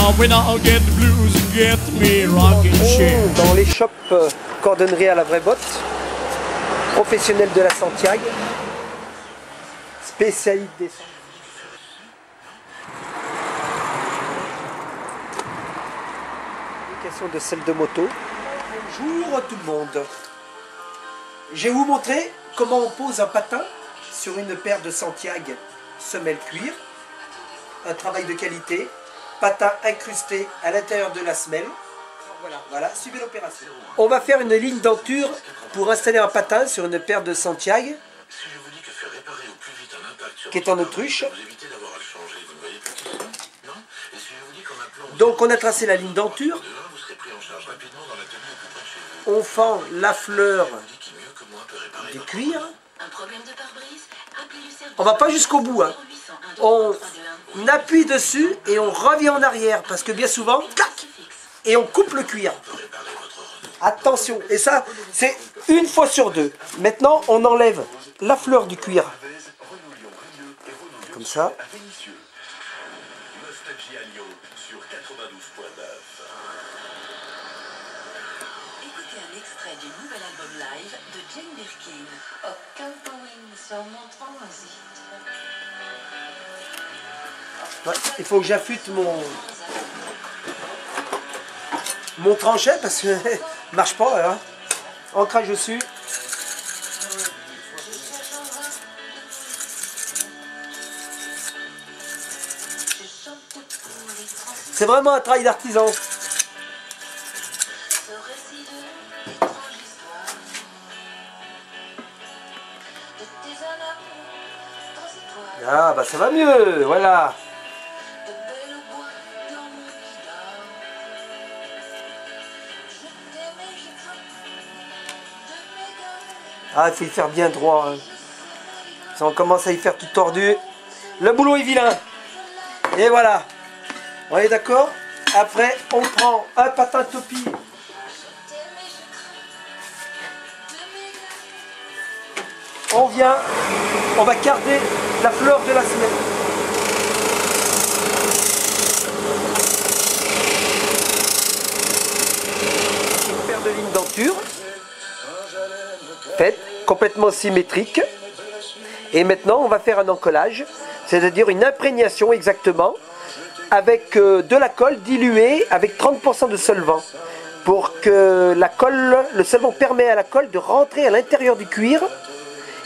Dans les shops cordonnerie à la vraie botte, professionnel de la Santiago, spécialiste des application de selle de moto. Bonjour tout le monde. Je vais vous montrer comment on pose un patin sur une paire de Santiago semelle cuir. Un travail de qualité, patin incrusté à l'intérieur de la semelle. Voilà, suivez l'opération. On va faire une ligne denture pour installer un patin sur une paire de Santiago qui est en autruche. Donc on a tracé la ligne denture. On fend la fleur du cuir. On va pas jusqu'au bout, hein. On appuie dessus et on revient en arrière parce que bien souvent, clac, et on coupe le cuir. Attention, et ça c'est une fois sur deux. Maintenant on enlève la fleur du cuir. Comme ça. Écoutez un extrait du nouvel album live de Jane Birkin. Aucun point sur mon transit. Ouais, il faut que j'affûte mon tranchet parce que marche pas, hein. Ancrage dessus. C'est vraiment un travail d'artisan. Ah bah ça va mieux, voilà. Ah, il faut y faire bien droit. Hein. Si on commence à y faire tout tordu, le boulot est vilain. Et voilà. On est d'accord? Après, on prend un patin topi. On vient, on va garder la fleur de la semelle. Une paire de lignes denture. Faite, complètement symétrique. Et maintenant, on va faire un encollage, c'est-à-dire une imprégnation exactement, avec de la colle diluée avec 30% de solvant. Pour que la colle, le solvant permet à la colle de rentrer à l'intérieur du cuir.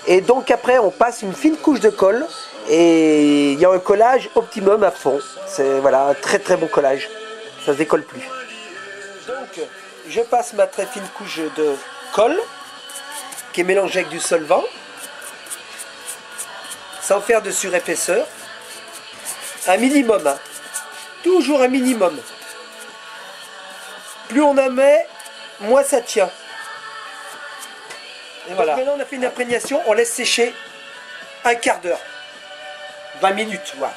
Et donc après, on passe une fine couche de colle. Et il y a un collage optimum à fond. C'est voilà, un très très bon collage. Ça se décolle plus. Donc, je passe ma très fine couche de colle, qui est mélangée avec du solvant, sans faire de surépaisseur. Un minimum, hein. Toujours un minimum. Plus on en met, moins ça tient. Et voilà. Donc maintenant on a fait une imprégnation, on laisse sécher un quart d'heure. 20 minutes, voilà.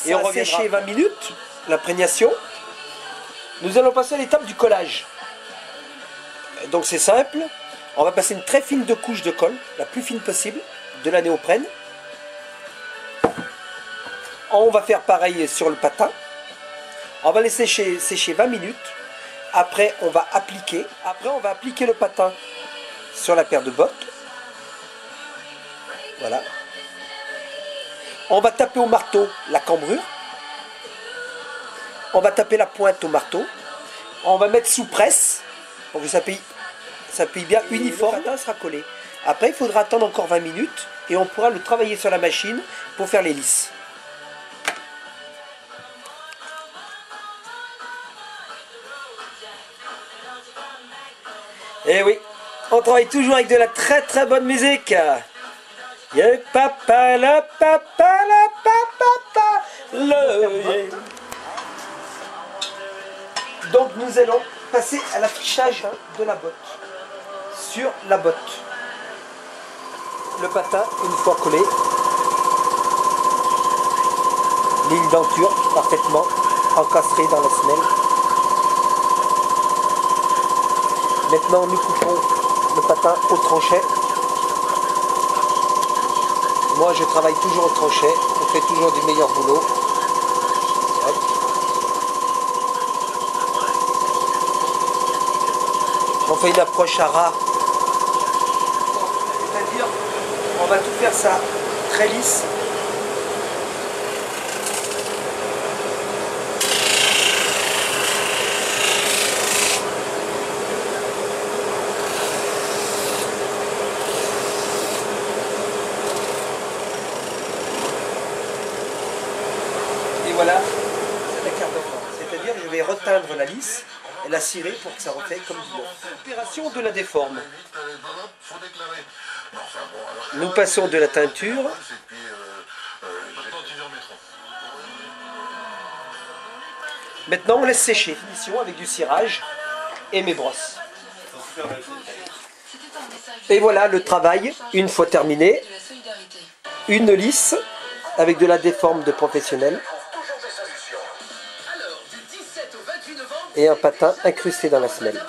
Et on revient sécher 20 minutes, l'imprégnation. Nous allons passer à l'étape du collage. Donc c'est simple, on va passer une très fine couche de colle, la plus fine possible, de la néoprène. On va faire pareil sur le patin. On va laisser sécher 20 minutes. Après on va appliquer. Après on va appliquer le patin sur la paire de bottes. Voilà. On va taper au marteau la cambrure. On va taper la pointe au marteau. On va mettre sous presse pour que ça appuie bien uniforme. Le patin sera collé. Après il faudra attendre encore 20 minutes et on pourra le travailler sur la machine pour faire les lisses. Et oui, on travaille toujours avec de la très très bonne musique. Yeah, papa la papa la papa le yeah. Donc nous allons passer à l'affichage de la botte. Sur la botte. Le patin, une fois collé. Ligne denture parfaitement encastrée dans la semelle. Maintenant nous coupons le patin au tranchet. Moi je travaille toujours au tranchet, on fait toujours du meilleur boulot. On fait une approche à ras. C'est-à-dire, on va tout faire ça très lisse. Et voilà, c'est la carte d'enfant. C'est-à-dire, je vais reteindre la lisse et la cirer pour que ça refait comme du neuf. Opération de la déforme. Nous passons de la teinture. Maintenant, on laisse sécher. Finition avec du cirage et mes brosses. Et voilà le travail, une fois terminé. Une lisse avec de la déforme de professionnel. Et un patin incrusté dans la semelle.